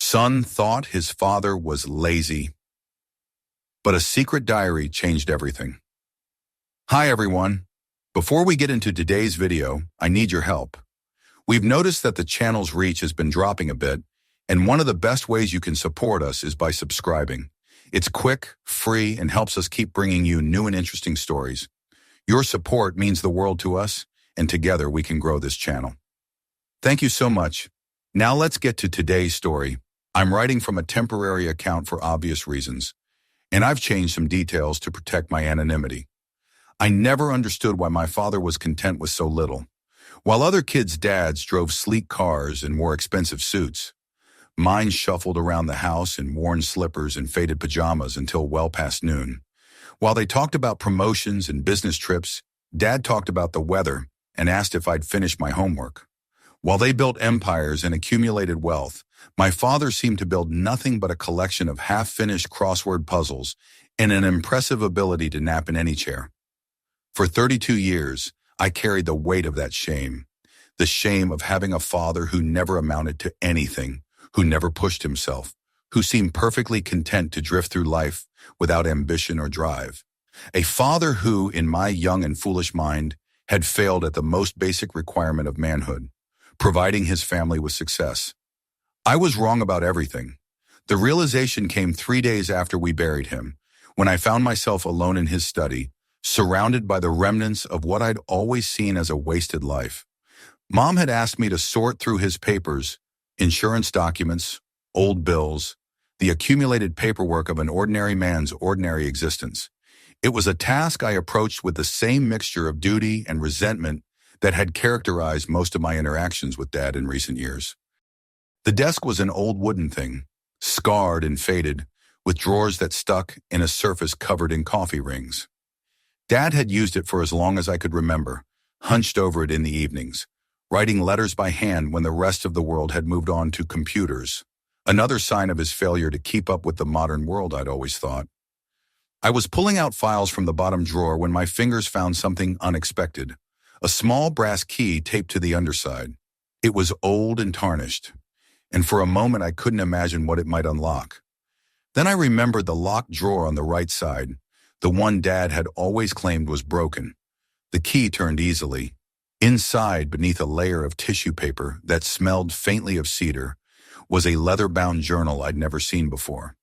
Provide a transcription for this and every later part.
Son thought his father was lazy, but a secret diary changed everything. Hi everyone. Before we get into today's video, I need your help. We've noticed that the channel's reach has been dropping a bit, and one of the best ways you can support us is by subscribing. It's quick, free, and helps us keep bringing you new and interesting stories. Your support means the world to us, and together we can grow this channel. Thank you so much. Now let's get to today's story. I'm writing from a temporary account for obvious reasons, and I've changed some details to protect my anonymity. I never understood why my father was content with so little. While other kids' dads drove sleek cars and wore expensive suits, mine shuffled around the house in worn slippers and faded pajamas until well past noon. While they talked about promotions and business trips, Dad talked about the weather and asked if I'd finished my homework. While they built empires and accumulated wealth, my father seemed to build nothing but a collection of half-finished crossword puzzles and an impressive ability to nap in any chair. For 32 years, I carried the weight of that shame. The shame of having a father who never amounted to anything, who never pushed himself, who seemed perfectly content to drift through life without ambition or drive. A father who, in my young and foolish mind, had failed at the most basic requirement of manhood, providing his family with success. I was wrong about everything. The realization came 3 days after we buried him, when I found myself alone in his study, surrounded by the remnants of what I'd always seen as a wasted life. Mom had asked me to sort through his papers, insurance documents, old bills, the accumulated paperwork of an ordinary man's ordinary existence. It was a task I approached with the same mixture of duty and resentment that had characterized most of my interactions with Dad in recent years. The desk was an old wooden thing, scarred and faded, with drawers that stuck in a surface covered in coffee rings. Dad had used it for as long as I could remember, hunched over it in the evenings, writing letters by hand when the rest of the world had moved on to computers, another sign of his failure to keep up with the modern world, I'd always thought. I was pulling out files from the bottom drawer when my fingers found something unexpected, a small brass key taped to the underside. It was old and tarnished, and for a moment I couldn't imagine what it might unlock. Then I remembered the locked drawer on the right side, the one Dad had always claimed was broken. The key turned easily. Inside, beneath a layer of tissue paper that smelled faintly of cedar, was a leather-bound journal I'd never seen before.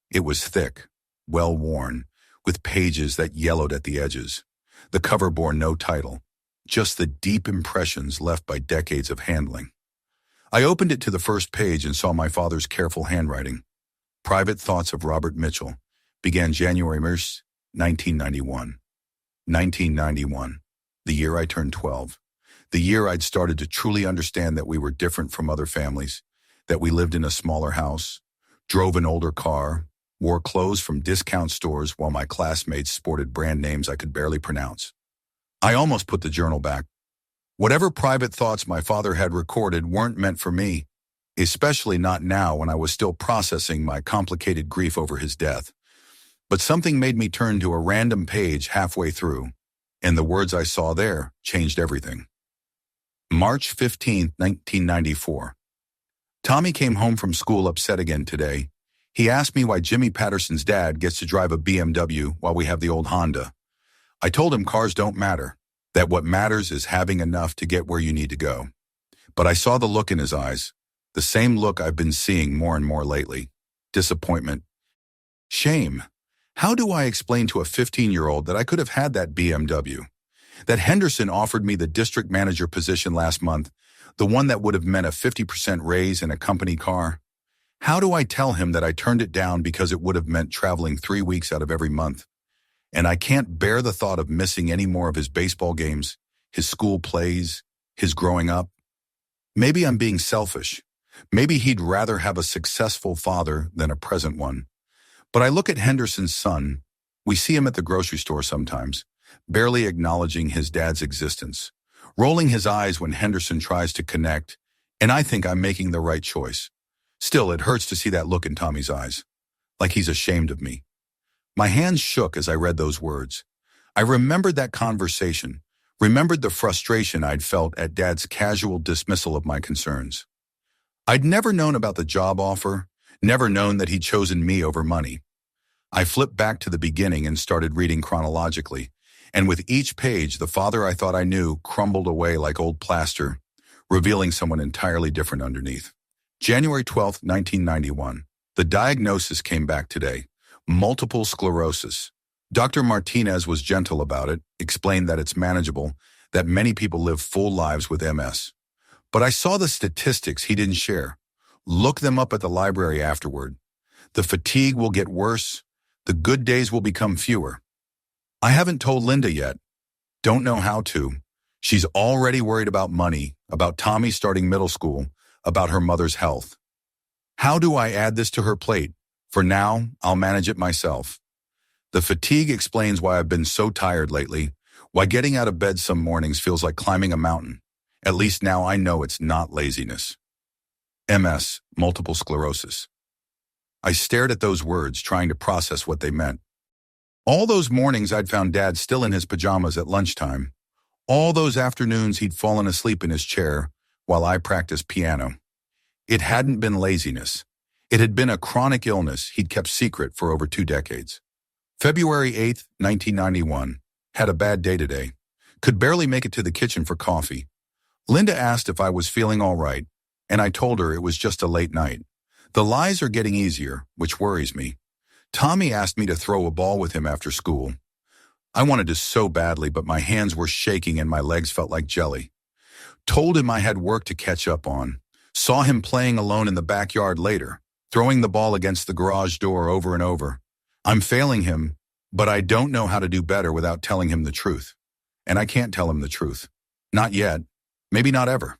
It was thick, well-worn, with pages that yellowed at the edges. The cover bore no title, just the deep impressions left by decades of handling. I opened it to the first page and saw my father's careful handwriting. Private Thoughts of Robert Mitchell, began January 1st, 1991. 1991, the year I turned 12. The year I'd started to truly understand that we were different from other families, that we lived in a smaller house, drove an older car, wore clothes from discount stores while my classmates sported brand names I could barely pronounce. I almost put the journal back. Whatever private thoughts my father had recorded weren't meant for me, especially not now when I was still processing my complicated grief over his death. But something made me turn to a random page halfway through, and the words I saw there changed everything. March 15, 1994. Tommy came home from school upset again today. He asked me why Jimmy Patterson's dad gets to drive a BMW while we have the old Honda. I told him cars don't matter, that what matters is having enough to get where you need to go. But I saw the look in his eyes, the same look I've been seeing more and more lately. Disappointment. Shame. How do I explain to a 15-year-old that I could have had that BMW? That Henderson offered me the district manager position last month, the one that would have meant a 50% raise in a company car? How do I tell him that I turned it down because it would have meant traveling 3 weeks out of every month? And I can't bear the thought of missing any more of his baseball games, his school plays, his growing up. Maybe I'm being selfish. Maybe he'd rather have a successful father than a present one. But I look at Henderson's son. We see him at the grocery store sometimes, barely acknowledging his dad's existence, rolling his eyes when Henderson tries to connect, and I think I'm making the right choice. Still, it hurts to see that look in Tommy's eyes, like he's ashamed of me. My hands shook as I read those words. I remembered that conversation, remembered the frustration I'd felt at Dad's casual dismissal of my concerns. I'd never known about the job offer, Never known that he'd chosen me over money. I flipped back to the beginning and started reading chronologically, and with each page, the father I thought I knew crumbled away like old plaster, revealing someone entirely different underneath. January 12th, 1991. The diagnosis came back today. Multiple sclerosis. Dr. Martinez was gentle about it, explained that it's manageable, that many people live full lives with MS. But I saw the statistics he didn't share. Look them up at the library afterward. The fatigue will get worse. The good days will become fewer. I haven't told Linda yet. Don't know how to. She's already worried about money, about Tommy starting middle school, about her mother's health. How do I add this to her plate? For now, I'll manage it myself. The fatigue explains why I've been so tired lately, why getting out of bed some mornings feels like climbing a mountain. At least now I know it's not laziness. MS, multiple sclerosis. I stared at those words, trying to process what they meant. All those mornings I'd found Dad still in his pajamas at lunchtime. All those afternoons he'd fallen asleep in his chair while I practiced piano. It hadn't been laziness. It had been a chronic illness he'd kept secret for over 2 decades. February 8th, 1991. Had a bad day today. Could barely make it to the kitchen for coffee. Linda asked if I was feeling all right, and I told her it was just a late night. The lies are getting easier, which worries me. Tommy asked me to throw a ball with him after school. I wanted to so badly, but my hands were shaking and my legs felt like jelly. Told him I had work to catch up on. Saw him playing alone in the backyard later, throwing the ball against the garage door over and over. I'm failing him, but I don't know how to do better without telling him the truth. And I can't tell him the truth. Not yet. Maybe not ever.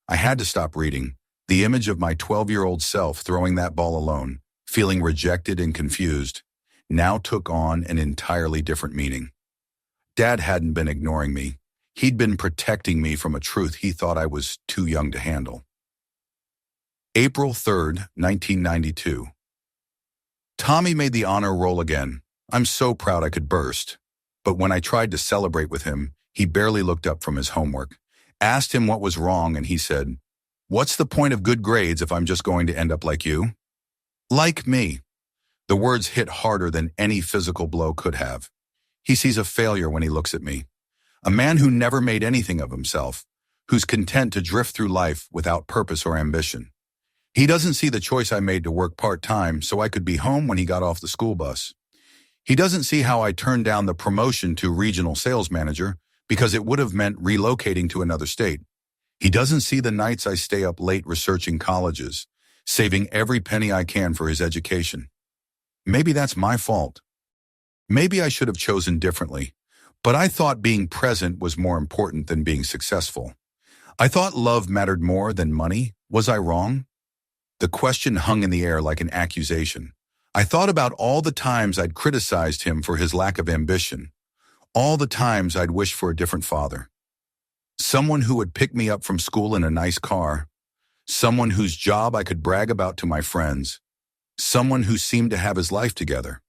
I had to stop reading. The image of my 12-year-old self throwing that ball alone, feeling rejected and confused, now took on an entirely different meaning. Dad hadn't been ignoring me. He'd been protecting me from a truth he thought I was too young to handle. April 3rd, 1992. Tommy made the honor roll again. I'm so proud I could burst. But when I tried to celebrate with him, he barely looked up from his homework. Asked him what was wrong, and he said, "What's the point of good grades if I'm just going to end up like you?" Like me. The words hit harder than any physical blow could have. He sees a failure when he looks at me. A man who never made anything of himself, who's content to drift through life without purpose or ambition. He doesn't see the choice I made to work part-time so I could be home when he got off the school bus. He doesn't see how I turned down the promotion to regional sales manager because it would have meant relocating to another state. He doesn't see the nights I stay up late researching colleges, saving every penny I can for his education. Maybe that's my fault. Maybe I should have chosen differently, but I thought being present was more important than being successful. I thought love mattered more than money. Was I wrong? The question hung in the air like an accusation. I thought about all the times I'd criticized him for his lack of ambition, all the times I'd wished for a different father. Someone who would pick me up from school in a nice car, someone whose job I could brag about to my friends, someone who seemed to have his life together.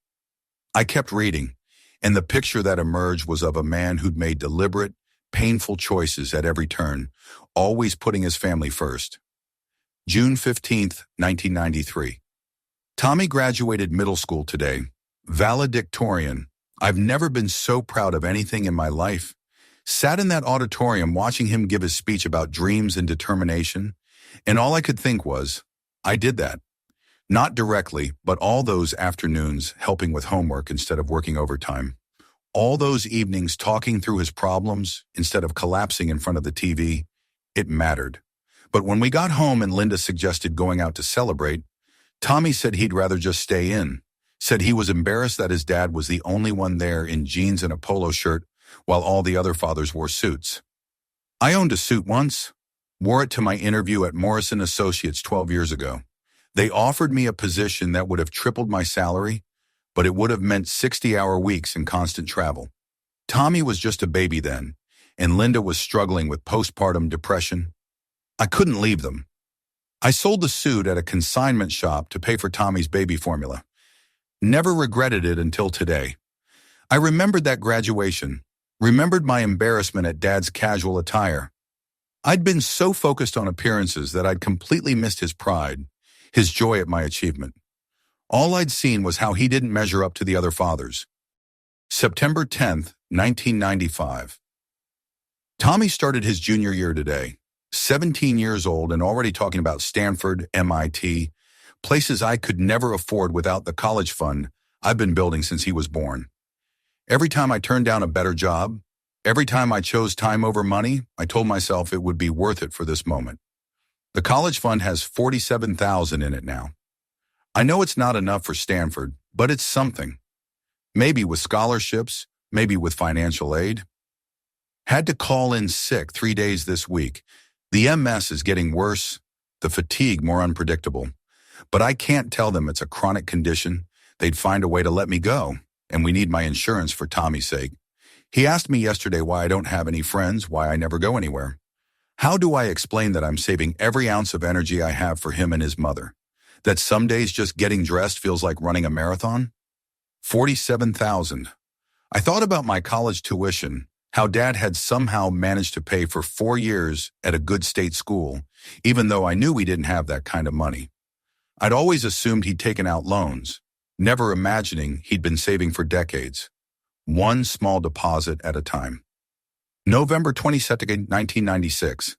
I kept reading, and the picture that emerged was of a man who'd made deliberate, painful choices at every turn, always putting his family first. June 15th, 1993. Tommy graduated middle school today. Valedictorian. I've never been so proud of anything in my life. Sat in that auditorium watching him give his speech about dreams and determination, and all I could think was, I did that. Not directly, but all those afternoons helping with homework instead of working overtime. All those evenings talking through his problems instead of collapsing in front of the TV. It mattered. But when we got home and Linda suggested going out to celebrate, Tommy said he'd rather just stay in, said he was embarrassed that his dad was the only one there in jeans and a polo shirt while all the other fathers wore suits. I owned a suit once, wore it to my interview at Morrison Associates 12 years ago. They offered me a position that would have tripled my salary, but it would have meant 60-hour weeks and constant travel. Tommy was just a baby then, and Linda was struggling with postpartum depression. I couldn't leave them. I sold the suit at a consignment shop to pay for Tommy's baby formula. Never regretted it until today. I remembered that graduation, remembered my embarrassment at Dad's casual attire. I'd been so focused on appearances that I'd completely missed his pride, his joy at my achievement. All I'd seen was how he didn't measure up to the other fathers. September 10th, 1995. Tommy started his junior year today, 17 years old and already talking about Stanford, MIT, places I could never afford without the college fund I've been building since he was born. Every time I turned down a better job, every time I chose time over money, I told myself it would be worth it for this moment. The college fund has $47,000 in it now. I know it's not enough for Stanford, but it's something. Maybe with scholarships, maybe with financial aid. Had to call in sick 3 days this week. The MS is getting worse, the fatigue more unpredictable. But I can't tell them it's a chronic condition. They'd find a way to let me go, and we need my insurance for Tommy's sake. He asked me yesterday why I don't have any friends, why I never go anywhere. How do I explain that I'm saving every ounce of energy I have for him and his mother? That some days just getting dressed feels like running a marathon? $47,000. I thought about my college tuition, how Dad had somehow managed to pay for 4 years at a good state school, even though I knew we didn't have that kind of money. I'd always assumed he'd taken out loans, never imagining he'd been saving for decades, one small deposit at a time. November 22nd, 1996.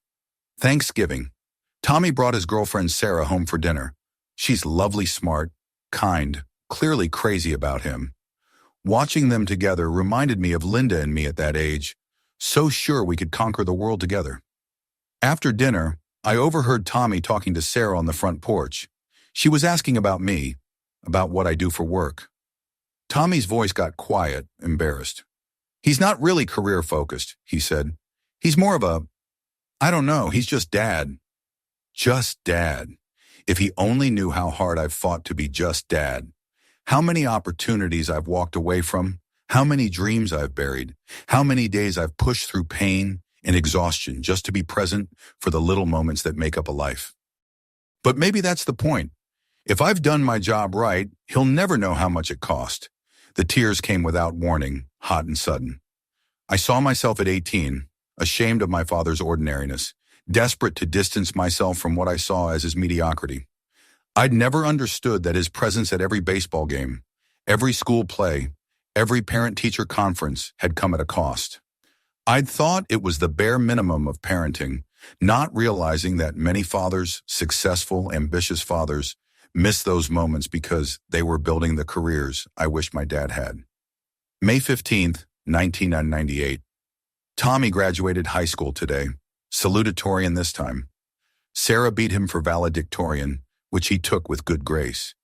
Thanksgiving. Tommy brought his girlfriend Sarah home for dinner. She's lovely, smart, kind, clearly crazy about him. Watching them together reminded me of Linda and me at that age, so sure we could conquer the world together. After dinner, I overheard Tommy talking to Sarah on the front porch. She was asking about me, about what I do for work. Tommy's voice got quiet, embarrassed. He's not really career-focused, he said. He's more of a, I don't know, he's just Dad. Just Dad. If he only knew how hard I've fought to be just Dad. How many opportunities I've walked away from, how many dreams I've buried, how many days I've pushed through pain and exhaustion just to be present for the little moments that make up a life. But maybe that's the point. If I've done my job right, he'll never know how much it cost. The tears came without warning, hot and sudden. I saw myself at 18, ashamed of my father's ordinariness, desperate to distance myself from what I saw as his mediocrity. I'd never understood that his presence at every baseball game, every school play, every parent-teacher conference had come at a cost. I'd thought it was the bare minimum of parenting, not realizing that many fathers, successful, ambitious fathers, miss those moments because they were building the careers I wished my dad had. May 15th, 1998. Tommy graduated high school today, salutatorian this time. Sarah beat him for valedictorian, which he took with good grace.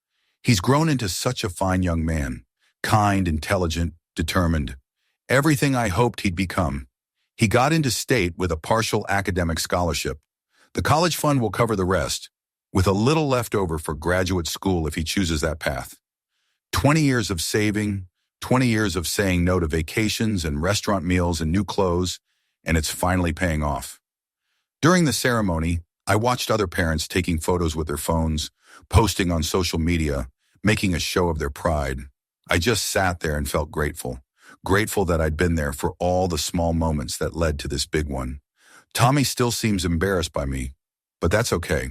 He's grown into such a fine young man, kind, intelligent, determined. Everything I hoped he'd become. He got into state with a partial academic scholarship. The college fund will cover the rest, with a little left over for graduate school if he chooses that path. 20 years of saving, 20 years of saying no to vacations and restaurant meals and new clothes, and it's finally paying off. During the ceremony, I watched other parents taking photos with their phones, posting on social media, making a show of their pride. I just sat there and felt grateful. Grateful that I'd been there for all the small moments that led to this big one. Tommy still seems embarrassed by me, but that's okay.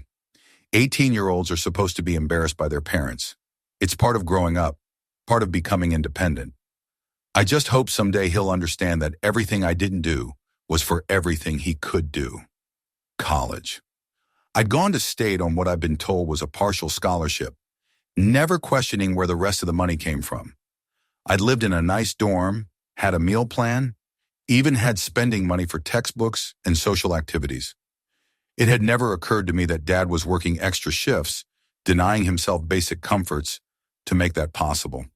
18-year-olds are supposed to be embarrassed by their parents. It's part of growing up, part of becoming independent. I just hope someday he'll understand that everything I didn't do was for everything he could do. College. I'd gone to state on what I've been told was a partial scholarship, never questioning where the rest of the money came from. I'd lived in a nice dorm, had a meal plan, even had spending money for textbooks and social activities. It had never occurred to me that Dad was working extra shifts, denying himself basic comforts to make that possible.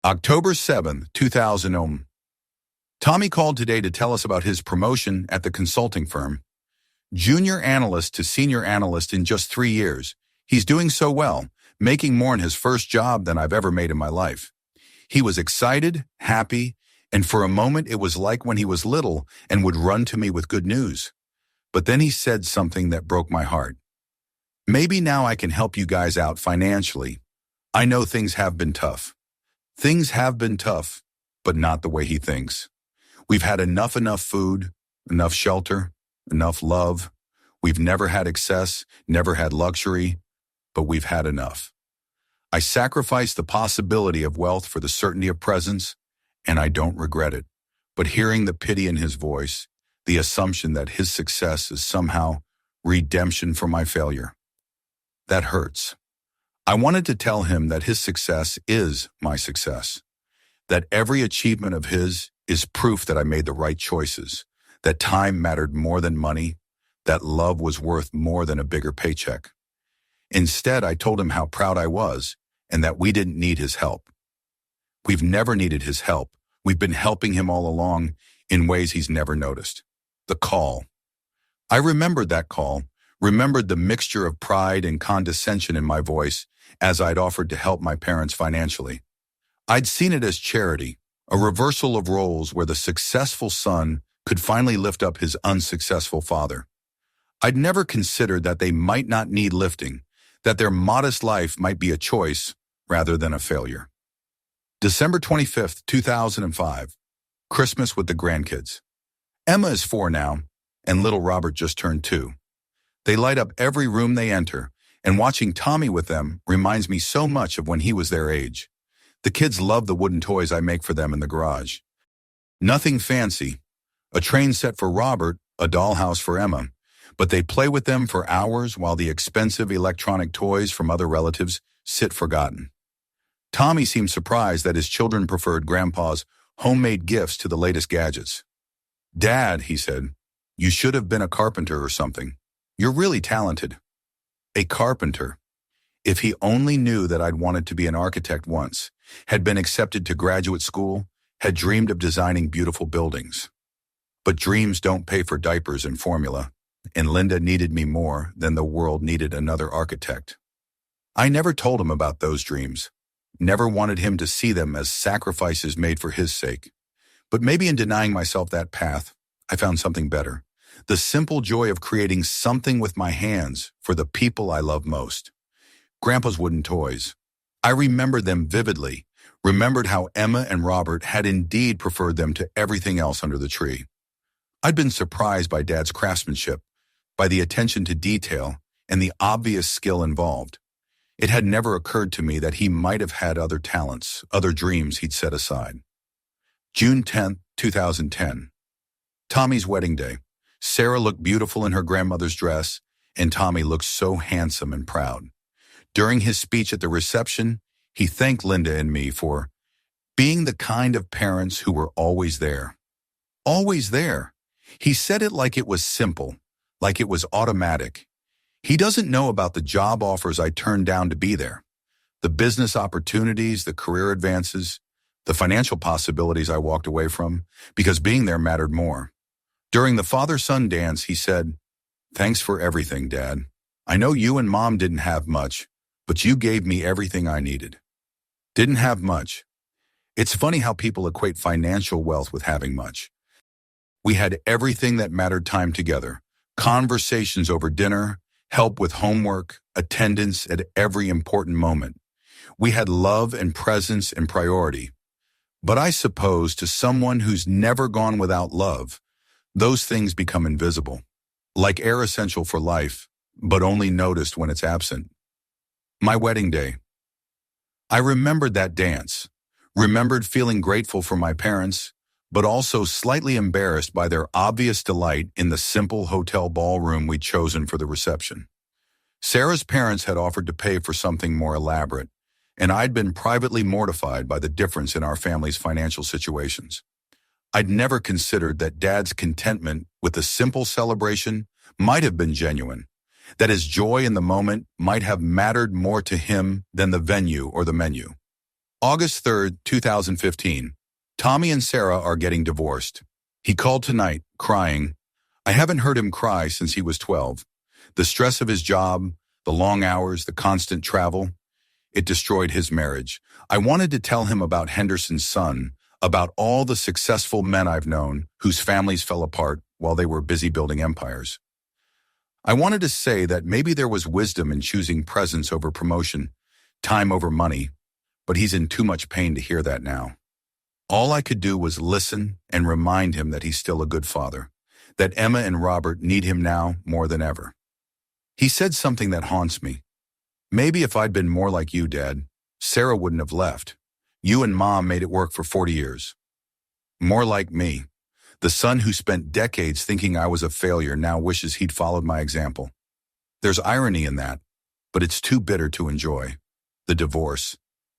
October 7th, 2000. Tommy called today to tell us about his promotion at the consulting firm. Junior analyst to senior analyst in just 3 years. He's doing so well, making more in his first job than I've ever made in my life. He was excited, happy, and for a moment it was like when he was little and would run to me with good news. But then he said something that broke my heart. Maybe now I can help you guys out financially. I know things have been tough. Things have been tough, but not the way he thinks. We've had enough food, enough shelter, enough love. We've never had excess, never had luxury. but we've had enough. I sacrificed the possibility of wealth for the certainty of presence, and I don't regret it. But hearing the pity in his voice, the assumption that his success is somehow redemption for my failure, that hurts. I wanted to tell him that his success is my success, that every achievement of his is proof that I made the right choices, that time mattered more than money, that love was worth more than a bigger paycheck. Instead, I told him how proud I was and that we didn't need his help. We've never needed his help. We've been helping him all along in ways he's never noticed. The call. I remembered that call, remembered the mixture of pride and condescension in my voice as I'd offered to help my parents financially. I'd seen it as charity, a reversal of roles where the successful son could finally lift up his unsuccessful father. I'd never considered that they might not need lifting, that their modest life might be a choice rather than a failure. December 25th, 2005, Christmas with the grandkids. Emma is 4 now, and little Robert just turned 2. They light up every room they enter, and watching Tommy with them reminds me so much of when he was their age. The kids love the wooden toys I make for them in the garage. Nothing fancy, a train set for Robert, a dollhouse for Emma, but they play with them for hours while the expensive electronic toys from other relatives sit forgotten. Tommy seemed surprised that his children preferred Grandpa's homemade gifts to the latest gadgets. "Dad," he said, "you should have been a carpenter or something. You're really talented." A carpenter. If he only knew that I'd wanted to be an architect once, had been accepted to graduate school, had dreamed of designing beautiful buildings. But dreams don't pay for diapers and formula, and Linda needed me more than the world needed another architect. I never told him about those dreams, never wanted him to see them as sacrifices made for his sake. But maybe in denying myself that path, I found something better. The simple joy of creating something with my hands for the people I love most. Grandpa's wooden toys. I remembered them vividly, remembered how Emma and Robert had indeed preferred them to everything else under the tree. I'd been surprised by Dad's craftsmanship, by the attention to detail and the obvious skill involved. It had never occurred to me that he might have had other talents, other dreams he'd set aside. June 10th, 2010. Tommy's wedding day. Sarah looked beautiful in her grandmother's dress, and Tommy looked so handsome and proud. During his speech at the reception, he thanked Linda and me for being the kind of parents who were always there. Always there. He said it like it was simple, like it was automatic. He doesn't know about the job offers I turned down to be there, the business opportunities, the career advances, the financial possibilities I walked away from, because being there mattered more. During the father-son dance, he said, "Thanks for everything, Dad. I know you and Mom didn't have much, but you gave me everything I needed." Didn't have much. It's funny how people equate financial wealth with having much. We had everything that mattered: time together, conversations over dinner, help with homework, attendance at every important moment. We had love and presence and priority. But I suppose to someone who's never gone without love, those things become invisible, like air essential for life, but only noticed when it's absent. My wedding day. I remembered that dance, remembered feeling grateful for my parents, but also slightly embarrassed by their obvious delight in the simple hotel ballroom we'd chosen for the reception. Sarah's parents had offered to pay for something more elaborate, and I'd been privately mortified by the difference in our family's financial situations. I'd never considered that Dad's contentment with a simple celebration might have been genuine, that his joy in the moment might have mattered more to him than the venue or the menu. August 3rd, 2015. Tommy and Sarah are getting divorced. He called tonight, crying. I haven't heard him cry since he was 12. The stress of his job, the long hours, the constant travel, it destroyed his marriage. I wanted to tell him about Henderson's son, about all the successful men I've known whose families fell apart while they were busy building empires. I wanted to say that maybe there was wisdom in choosing presence over promotion, time over money, but he's in too much pain to hear that now. All I could do was listen and remind him that he's still a good father, that Emma and Robert need him now more than ever. He said something that haunts me. Maybe if I'd been more like you, Dad, Sarah wouldn't have left. You and Mom made it work for 40 years. More like me. The son who spent decades thinking I was a failure now wishes he'd followed my example. There's irony in that, but it's too bitter to enjoy. The divorce.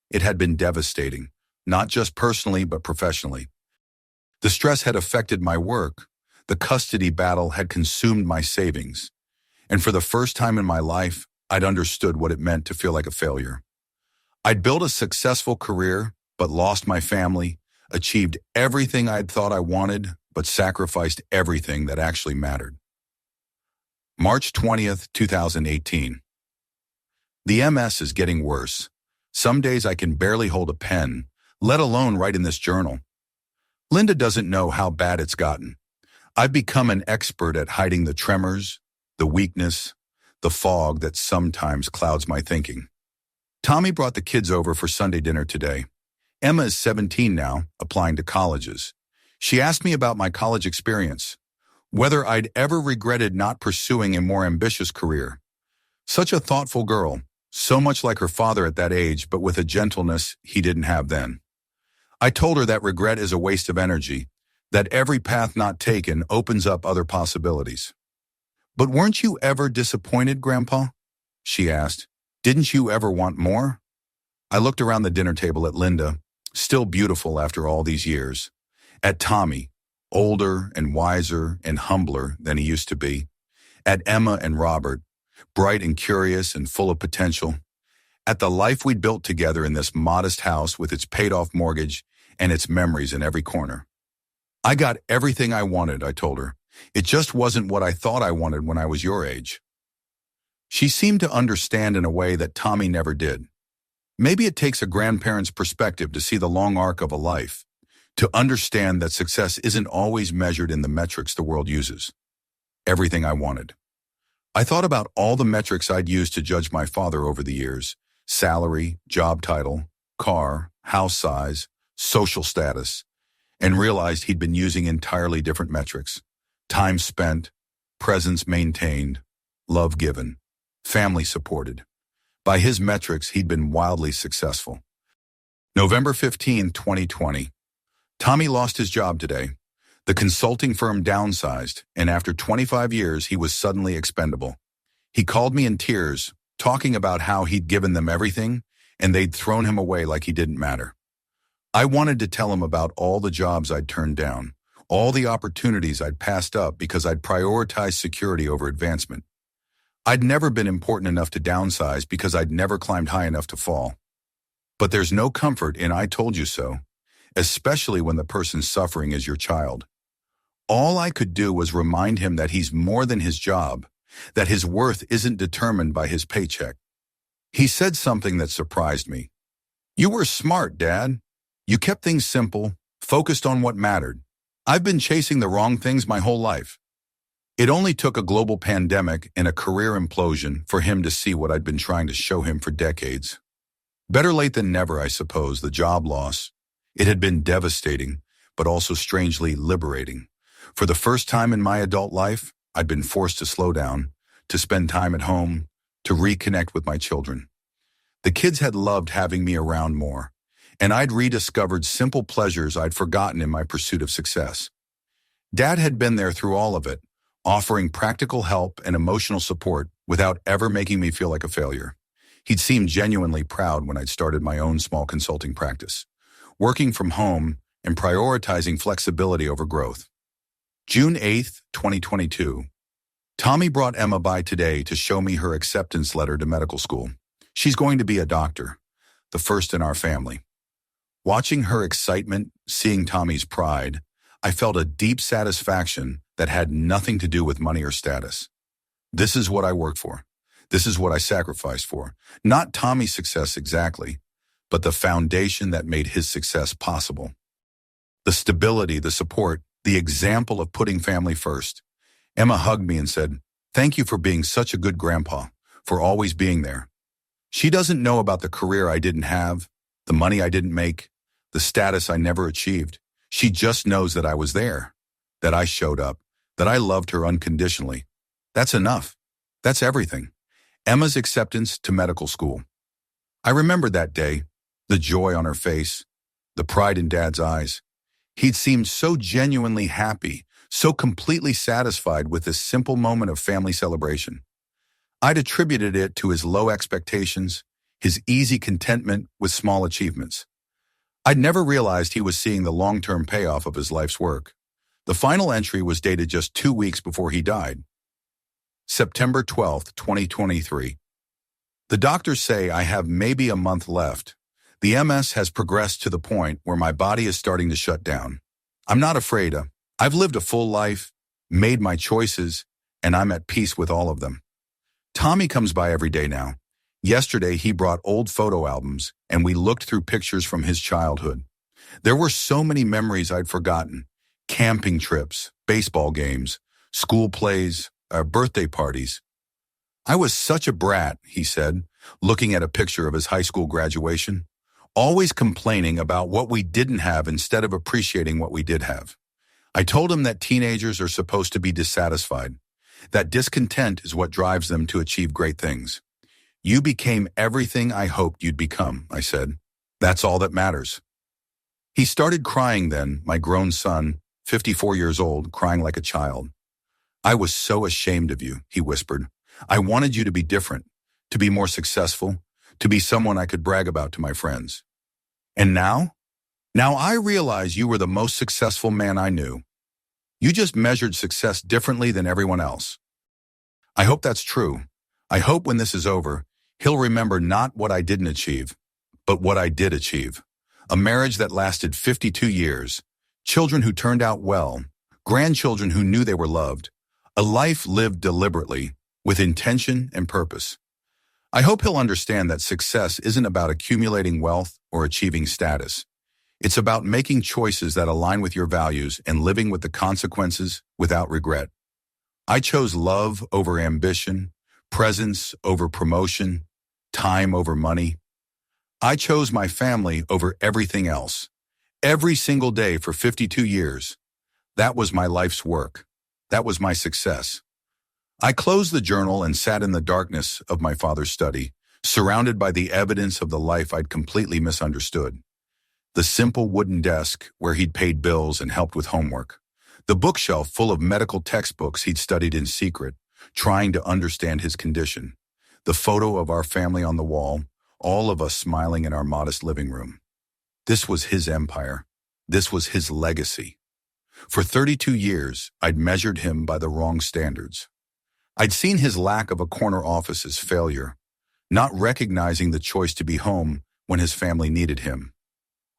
It had been devastating, not just personally but professionally. The stress had affected my work. The custody battle had consumed my savings. And for the first time in my life, I'd understood what it meant to feel like a failure. I'd built a successful career, but lost my family, achieved everything I'd thought I wanted, but sacrificed everything that actually mattered. March 20th, 2018. The MS is getting worse. Some days I can barely hold a pen, let alone write in this journal. Linda doesn't know how bad it's gotten. I've become an expert at hiding the tremors, the weakness, the fog that sometimes clouds my thinking. Tommy brought the kids over for Sunday dinner today. Emma is 17 now, applying to colleges. She asked me about my college experience, whether I'd ever regretted not pursuing a more ambitious career. Such a thoughtful girl, so much like her father at that age, but with a gentleness he didn't have then. I told her that regret is a waste of energy, that every path not taken opens up other possibilities. "But weren't you ever disappointed, Grandpa?" she asked. "Didn't you ever want more?" I looked around the dinner table at Linda, still beautiful after all these years, at Tommy, older and wiser and humbler than he used to be, at Emma and Robert, bright and curious and full of potential, at the life we'd built together in this modest house with its paid-off mortgage and its memories in every corner. "I got everything I wanted," I told her. "It just wasn't what I thought I wanted when I was your age." She seemed to understand in a way that Tommy never did. Maybe it takes a grandparent's perspective to see the long arc of a life, to understand that success isn't always measured in the metrics the world uses. Everything I wanted. I thought about all the metrics I'd used to judge my father over the years: salary, job title, car, house size, social status, and realized he'd been using entirely different metrics. Time spent, presence maintained, love given, family supported. By his metrics, he'd been wildly successful. November 15, 2020. Tommy lost his job today. The consulting firm downsized, and after 25 years, he was suddenly expendable. He called me in tears, talking about how he'd given them everything, and they'd thrown him away like he didn't matter. I wanted to tell him about all the jobs I'd turned down, all the opportunities I'd passed up because I'd prioritized security over advancement. I'd never been important enough to downsize because I'd never climbed high enough to fall. But there's no comfort in "I told you so," especially when the person suffering is your child. All I could do was remind him that he's more than his job, that his worth isn't determined by his paycheck. He said something that surprised me. "You were smart, Dad. You kept things simple, focused on what mattered. I've been chasing the wrong things my whole life." It only took a global pandemic and a career implosion for him to see what I'd been trying to show him for decades. Better late than never, I suppose, the job loss. It had been devastating, but also strangely liberating. For the first time in my adult life, I'd been forced to slow down, to spend time at home, to reconnect with my children. The kids had loved having me around more, and I'd rediscovered simple pleasures I'd forgotten in my pursuit of success. Dad had been there through all of it, offering practical help and emotional support without ever making me feel like a failure. He'd seemed genuinely proud when I'd started my own small consulting practice, working from home and prioritizing flexibility over growth. June 8th, 2022. Tommy brought Emma by today to show me her acceptance letter to medical school. She's going to be a doctor, the first in our family. Watching her excitement, seeing Tommy's pride, I felt a deep satisfaction that had nothing to do with money or status. This is what I worked for. This is what I sacrificed for. Not Tommy's success exactly, but the foundation that made his success possible. The stability, the support, the example of putting family first. Emma hugged me and said, "Thank you for being such a good grandpa, for always being there." She doesn't know about the career I didn't have, the money I didn't make, the status I never achieved. She just knows that I was there, that I showed up, that I loved her unconditionally. That's enough. That's everything. Emma's acceptance to medical school. I remembered that day, the joy on her face, the pride in Dad's eyes. He'd seemed so genuinely happy, so completely satisfied with this simple moment of family celebration. I'd attributed it to his low expectations, his easy contentment with small achievements. I'd never realized he was seeing the long-term payoff of his life's work. The final entry was dated just 2 weeks before he died. September 12th, 2023. The doctors say I have maybe a month left. The MS has progressed to the point where my body is starting to shut down. I'm not afraid. I've lived a full life, made my choices, and I'm at peace with all of them. Tommy comes by every day now. Yesterday, he brought old photo albums, and we looked through pictures from his childhood. There were so many memories I'd forgotten. Camping trips, baseball games, school plays, birthday parties. I was such a brat, he said, looking at a picture of his high school graduation, always complaining about what we didn't have instead of appreciating what we did have. I told him that teenagers are supposed to be dissatisfied, that discontent is what drives them to achieve great things. You became everything I hoped you'd become, I said. That's all that matters. He started crying then, my grown son, 54 years old, crying like a child. I was so ashamed of you, he whispered. I wanted you to be different, to be more successful, to be someone I could brag about to my friends. And now? Now I realize you were the most successful man I knew. You just measured success differently than everyone else. I hope that's true. I hope when this is over, he'll remember not what I didn't achieve, but what I did achieve. A marriage that lasted 52 years, children who turned out well, grandchildren who knew they were loved, a life lived deliberately, with intention and purpose. I hope he'll understand that success isn't about accumulating wealth or achieving status. It's about making choices that align with your values and living with the consequences without regret. I chose love over ambition, presence over promotion, time over money. I chose my family over everything else. Every single day for 52 years. That was my life's work. That was my success. I closed the journal and sat in the darkness of my father's study, surrounded by the evidence of the life I'd completely misunderstood. The simple wooden desk where he'd paid bills and helped with homework. The bookshelf full of medical textbooks he'd studied in secret, trying to understand his condition. The photo of our family on the wall, all of us smiling in our modest living room. This was his empire. This was his legacy. For 32 years, I'd measured him by the wrong standards. I'd seen his lack of a corner office as failure, not recognizing the choice to be home when his family needed him.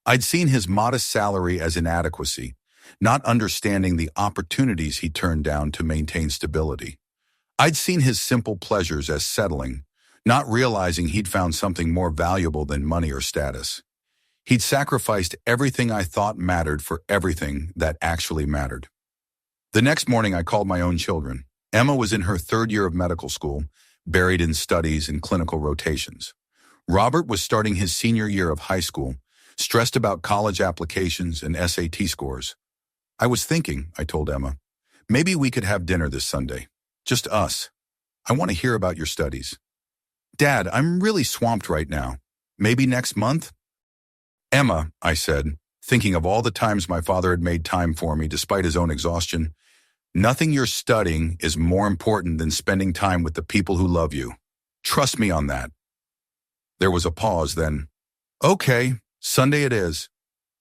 I'd seen his modest salary as inadequacy, not understanding the opportunities he turned down to maintain stability. I'd seen his simple pleasures as settling, not realizing he'd found something more valuable than money or status. He'd sacrificed everything I thought mattered for everything that actually mattered. The next morning, I called my own children. Emma was in her 3rd year of medical school, buried in studies and clinical rotations. Robert was starting his senior year of high school, stressed about college applications and SAT scores. I was thinking, I told Emma, maybe we could have dinner this Sunday. Just us. I want to hear about your studies. Dad, I'm really swamped right now. Maybe next month? Emma, I said, thinking of all the times my father had made time for me despite his own exhaustion, nothing you're studying is more important than spending time with the people who love you. Trust me on that. There was a pause then. Okay, Sunday it is.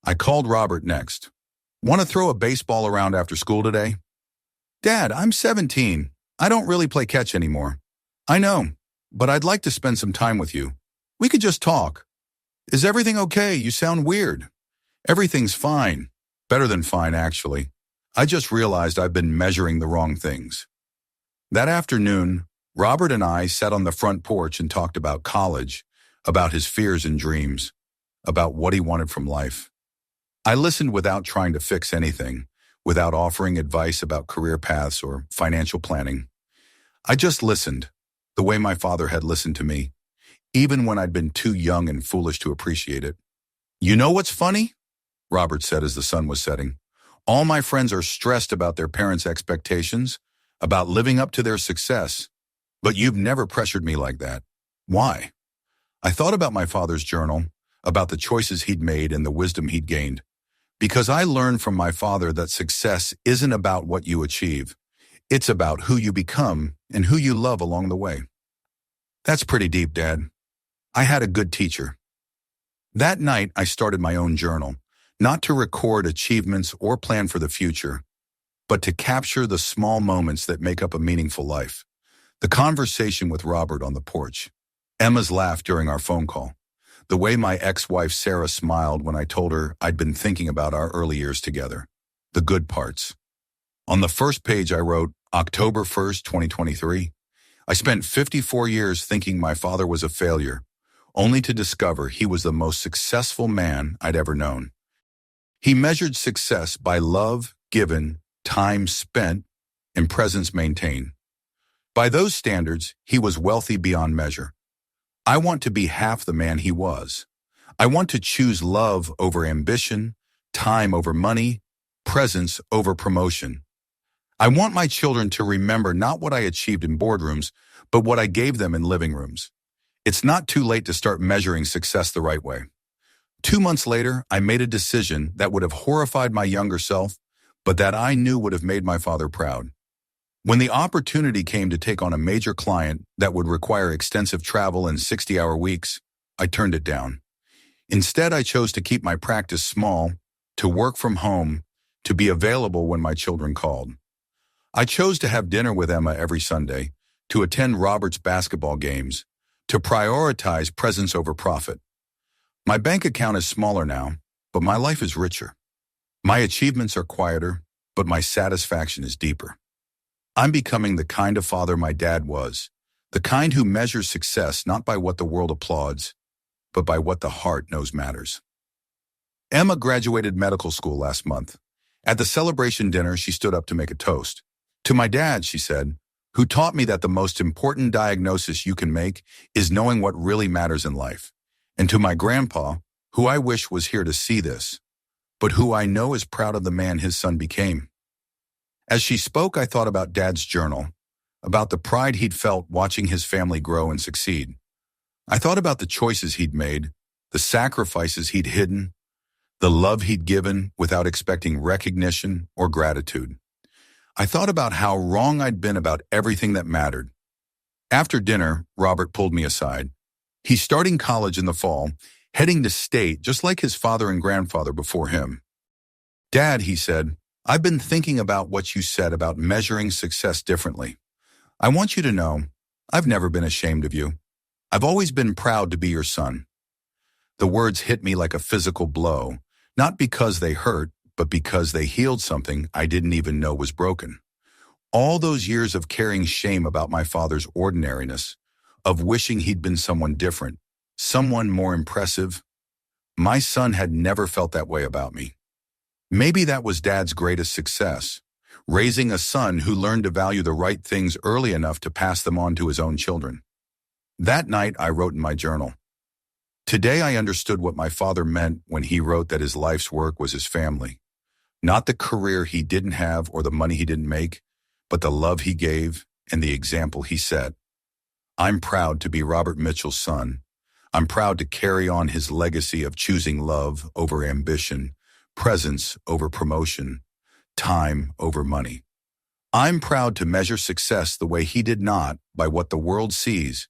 I called Robert next. Want to throw a baseball around after school today? Dad, I'm 17. I don't really play catch anymore. I know, but I'd like to spend some time with you. We could just talk. Is everything okay? You sound weird. Everything's fine. Better than fine, actually. I just realized I've been measuring the wrong things. That afternoon, Robert and I sat on the front porch and talked about college, about his fears and dreams, about what he wanted from life. I listened without trying to fix anything, without offering advice about career paths or financial planning. I just listened, the way my father had listened to me, even when I'd been too young and foolish to appreciate it. You know what's funny? Robert said as the sun was setting. All my friends are stressed about their parents' expectations, about living up to their success. But you've never pressured me like that. Why? I thought about my father's journal, about the choices he'd made and the wisdom he'd gained. Because I learned from my father that success isn't about what you achieve. It's about who you become and who you love along the way. That's pretty deep, Dad. I had a good teacher. That night, I started my own journal, not to record achievements or plan for the future, but to capture the small moments that make up a meaningful life. The conversation with Robert on the porch, Emma's laugh during our phone call, the way my ex-wife Sarah smiled when I told her I'd been thinking about our early years together, the good parts. On the first page I wrote, October 1st, 2023. I spent 54 years thinking my father was a failure, only to discover he was the most successful man I'd ever known. He measured success by love given, time spent, and presence maintained. By those standards, he was wealthy beyond measure. I want to be half the man he was. I want to choose love over ambition, time over money, presence over promotion. I want my children to remember not what I achieved in boardrooms, but what I gave them in living rooms. It's not too late to start measuring success the right way. 2 months later, I made a decision that would have horrified my younger self, but that I knew would have made my father proud. When the opportunity came to take on a major client that would require extensive travel and 60-hour weeks, I turned it down. Instead, I chose to keep my practice small, to work from home, to be available when my children called. I chose to have dinner with Emma every Sunday, to attend Robert's basketball games, to prioritize presence over profit. My bank account is smaller now, but my life is richer. My achievements are quieter, but my satisfaction is deeper. I'm becoming the kind of father my dad was, the kind who measures success not by what the world applauds, but by what the heart knows matters. Emma graduated medical school last month. At the celebration dinner, she stood up to make a toast. To my dad, she said, who taught me that the most important diagnosis you can make is knowing what really matters in life. And to my grandpa, who I wish was here to see this, but who I know is proud of the man his son became. As she spoke, I thought about Dad's journal, about the pride he'd felt watching his family grow and succeed. I thought about the choices he'd made, the sacrifices he'd hidden, the love he'd given without expecting recognition or gratitude. I thought about how wrong I'd been about everything that mattered. After dinner, Robert pulled me aside. He's starting college in the fall, heading to state just like his father and grandfather before him. Dad, he said, I've been thinking about what you said about measuring success differently. I want you to know, I've never been ashamed of you. I've always been proud to be your son. The words hit me like a physical blow, not because they hurt, but because they healed something I didn't even know was broken. All those years of carrying shame about my father's ordinariness, of wishing he'd been someone different, someone more impressive. My son had never felt that way about me. Maybe that was Dad's greatest success, raising a son who learned to value the right things early enough to pass them on to his own children. That night, I wrote in my journal, today I understood what my father meant when he wrote that his life's work was his family. Not the career he didn't have or the money he didn't make, but the love he gave and the example he set. I'm proud to be Robert Mitchell's son. I'm proud to carry on his legacy of choosing love over ambition, presence over promotion, time over money. I'm proud to measure success the way he did not by what the world sees,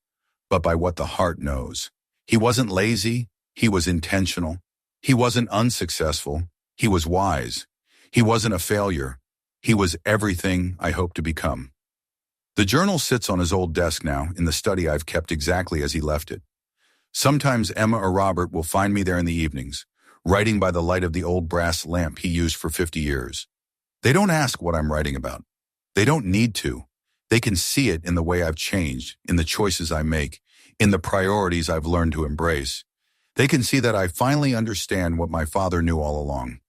but by what the heart knows. He wasn't lazy, he was intentional. He wasn't unsuccessful, he was wise. He wasn't a failure. He was everything I hoped to become. The journal sits on his old desk now in the study I've kept exactly as he left it. Sometimes Emma or Robert will find me there in the evenings, writing by the light of the old brass lamp he used for 50 years. They don't ask what I'm writing about. They don't need to. They can see it in the way I've changed, in the choices I make, in the priorities I've learned to embrace. They can see that I finally understand what my father knew all along.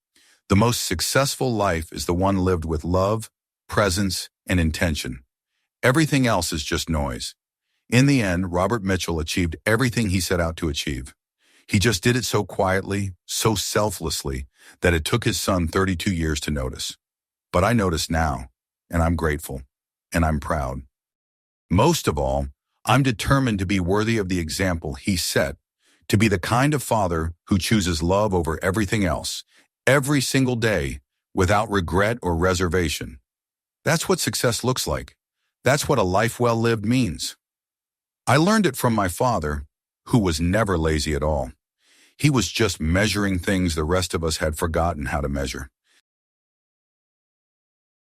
The most successful life is the one lived with love, presence, and intention. Everything else is just noise. In the end, Robert Mitchell achieved everything he set out to achieve. He just did it so quietly, so selflessly, that it took his son 32 years to notice. But I notice now, and I'm grateful, and I'm proud. Most of all, I'm determined to be worthy of the example he set, to be the kind of father who chooses love over everything else, every single day, without regret or reservation. That's what success looks like. That's what a life well lived means. I learned it from my father, who was never lazy at all. He was just measuring things the rest of us had forgotten how to measure.